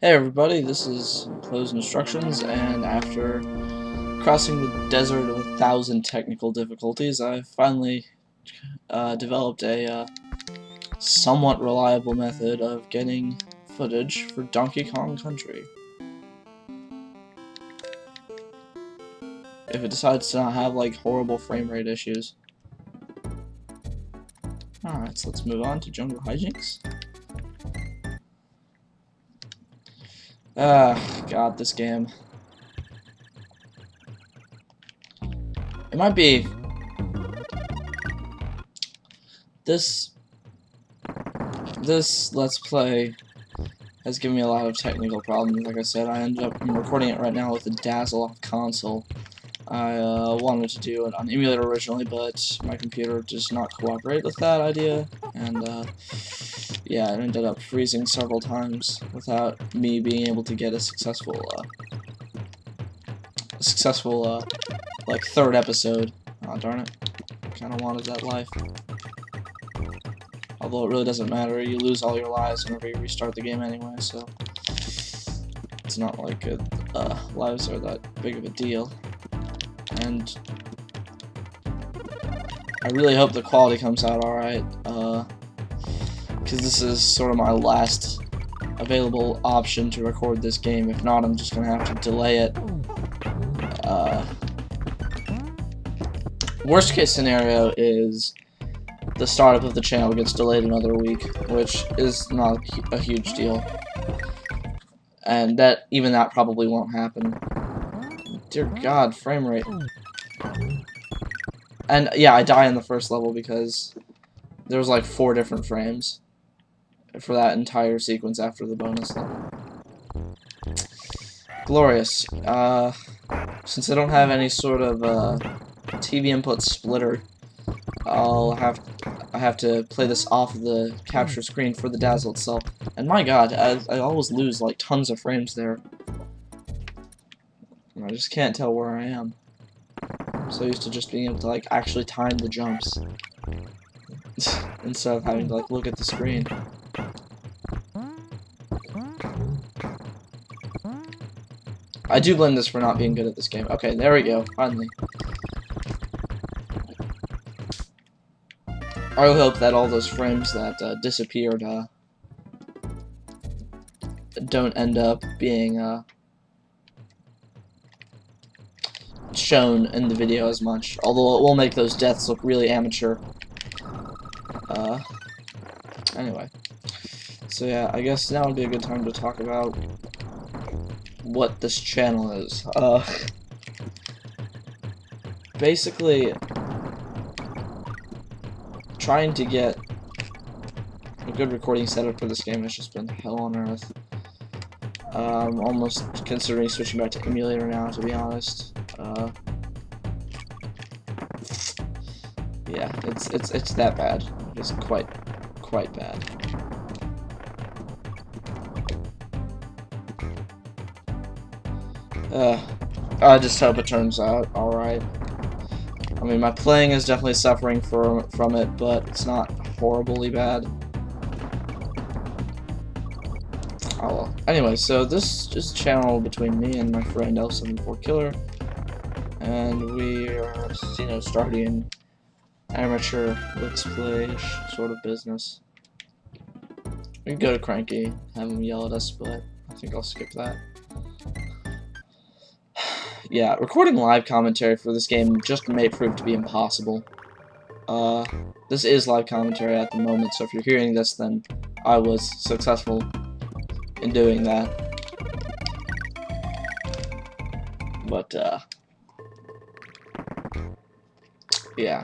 Hey everybody, this is Enclosed Instructions, and after crossing the desert of 1,000 technical difficulties, I finally developed a somewhat reliable method of getting footage for Donkey Kong Country. If it decides to not have, like, horrible frame rate issues. Alright, so let's move on to Jungle Hijinks. God, this game. It might be... This Let's Play has given me a lot of technical problems. Like I said, I'm recording it right now with a Dazzle console. I wanted to do it on emulator originally, but my computer does not cooperate with that idea, and yeah, it ended up freezing several times without me being able to get a successful like third episode. Oh darn it! Kind of wanted that life. Although it really doesn't matter, you lose all your lives whenever you restart the game anyway, so it's not like lives are that big of a deal. And I really hope the quality comes out alright, because this is sort of my last available option to record this game. If not, I'm just going to have to delay it. Worst case scenario is the startup of the channel gets delayed another week, which is not a huge deal. And even that probably won't happen. Dear God, frame rate. And yeah, I die in the first level because there was like 4 different frames for that entire sequence after the bonus level. Glorious. Since I don't have any sort of TV input splitter, I have to play this off of the capture screen for the Dazzle itself. And my God, I always lose like tons of frames there. I just can't tell where I am. I'm so used to just being able to like actually time the jumps instead of having to like look at the screen. I do blame this for not being good at this game. Okay, there we go, finally. I hope that all those frames that disappeared don't end up being shown in the video as much, although it will make those deaths look really amateur. Anyway, so yeah, I guess now would be a good time to talk about what this channel is. Basically, trying to get a good recording setup for this game has just been hell on earth. I'm almost considering switching back to emulator now, to be honest. Yeah, it's that bad. It's quite bad. I just hope it turns out alright. I mean, my playing is definitely suffering from it, but it's not horribly bad. Oh well. Anyway, so this is a channel between me and my friend L74 Killer, and we are, you know, starting an amateur let's play-ish sort of business. We can go to Cranky, have him yell at us, but I think I'll skip that. Yeah, recording live commentary for this game just may prove to be impossible. This is live commentary at the moment, so if you're hearing this, then I was successful in doing that. But, yeah.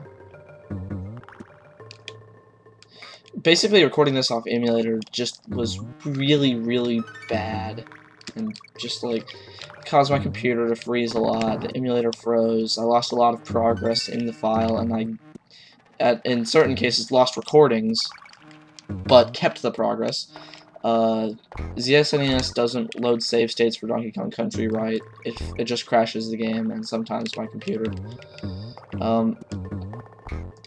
Basically, recording this off emulator just was really bad. And just, like, caused my computer to freeze a lot. The emulator froze. I lost a lot of progress in the file, and in certain cases, lost recordings, but kept the progress. The SNES doesn't load save states for Donkey Kong Country right. It just crashes the game, and sometimes my computer.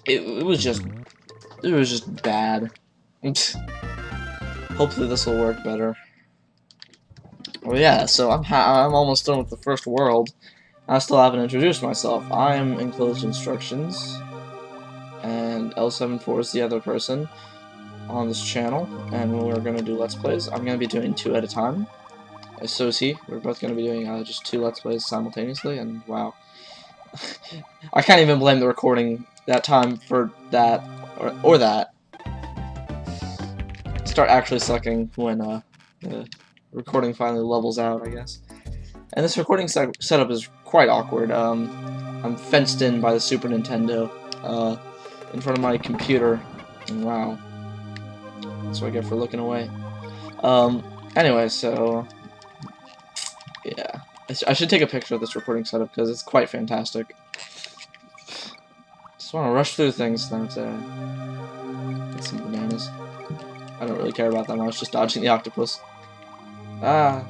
It was just bad. Hopefully this will work better. Well, yeah, so I'm almost done with the first world. I still haven't introduced myself. I am Enclosed Instructions, and L74 is the other person on this channel, and we're going to do Let's Plays. I'm going to be doing 2 at a time. So is he. We're both going to be doing just 2 Let's Plays simultaneously, and wow. I can't even blame the recording that time for that, or that. Start actually sucking when the recording finally levels out, I guess. And this recording setup is quite awkward. I'm fenced in by the Super Nintendo in front of my computer. And wow. That's what I get for looking away. Anyway, so yeah. I should take a picture of this recording setup because it's quite fantastic. Just want to rush through things now to get some bananas. I don't really care about that much, just dodging the octopus. Ah.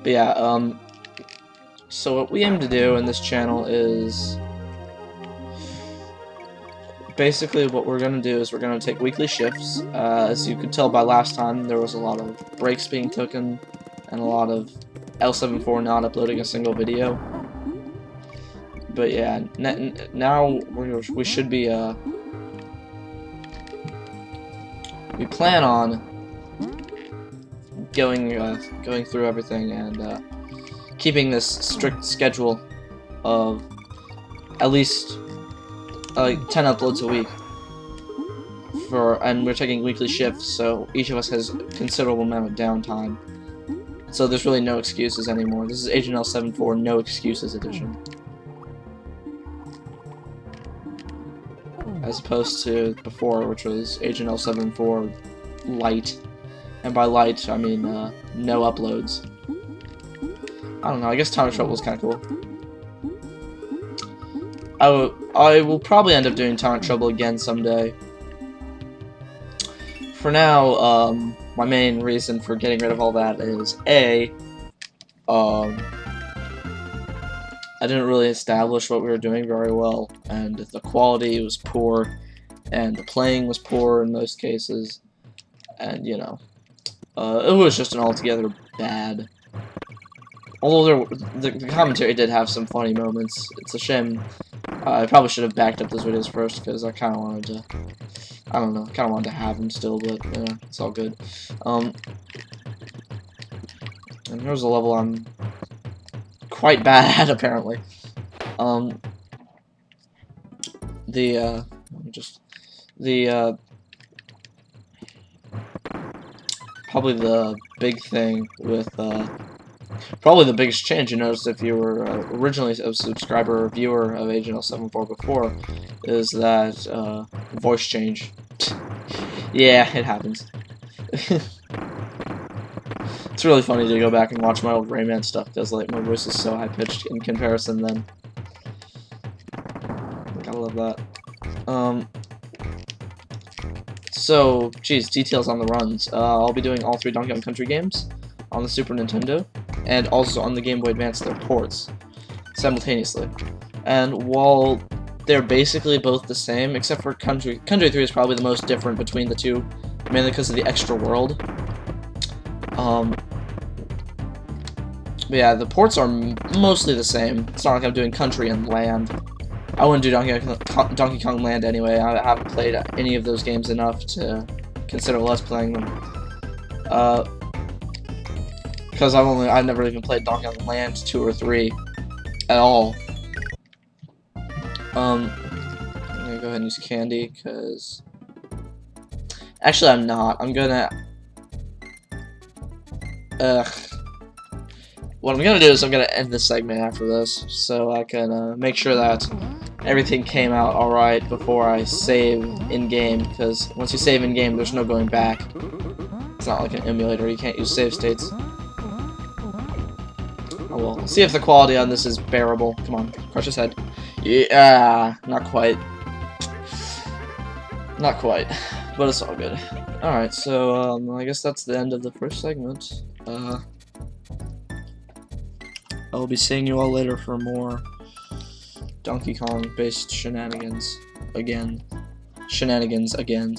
But yeah, so what we aim to do in this channel is basically what we're going to do is we're going to take weekly shifts. As you could tell by last time, there was a lot of breaks being taken and a lot of L74 not uploading a single video. But yeah, now we should be, we plan on going through everything and keeping this strict schedule of at least 10 uploads a week. And we're taking weekly shifts, so each of us has a considerable amount of downtime. So there's really no excuses anymore. This is Agent L74 No Excuses Edition. As opposed to before, which was Agent L74 Light. And by light, I mean no uploads. I don't know, I guess Time of Trouble is kind of cool. I will probably end up doing Time of Trouble again someday. For now, my main reason for getting rid of all that is A, I didn't really establish what we were doing very well, and the quality was poor, and the playing was poor in most cases, and you know, it was just an altogether bad. Although the commentary did have some funny moments, it's a shame. I probably should have backed up those videos first, because I kind of wanted to, I don't know, kind of wanted to have them still, but yeah, it's all good. And here's a level I'm quite bad at, apparently. Probably the big thing with, probably the biggest change you noticed if you were originally a subscriber or viewer of Agent L74 before, is that, voice change. Yeah, it happens. It's really funny to go back and watch my old Rayman stuff, because, like, my voice is so high-pitched in comparison then. Gotta love that. So, geez, details on the runs. I'll be doing all 3 Donkey Kong Country games on the Super Nintendo, and also on the Game Boy Advance, their ports, simultaneously. And while they're basically both the same, except for Country 3 is probably the most different between the two, mainly because of the extra world. But yeah, the ports are mostly the same. It's not like I'm doing Country and Land. I wouldn't do Donkey Kong Land anyway. I haven't played any of those games enough to consider Let's Playing them. Because I've never even played Donkey Kong Land 2 or 3 at all. I'm gonna go ahead and use candy, because actually I'm not. I'm gonna what I'm gonna do is I'm gonna end this segment after this, so I can make sure that everything came out alright before I save in-game, because once you save in-game, there's no going back. It's not like an emulator, you can't use save states. Oh well, see if the quality on this is bearable. Come on, crush his head. Yeah, not quite. Not quite, but it's all good. Alright, so, I guess that's the end of the first segment. I'll be seeing you all later for more Donkey Kong-based shenanigans. Shenanigans again.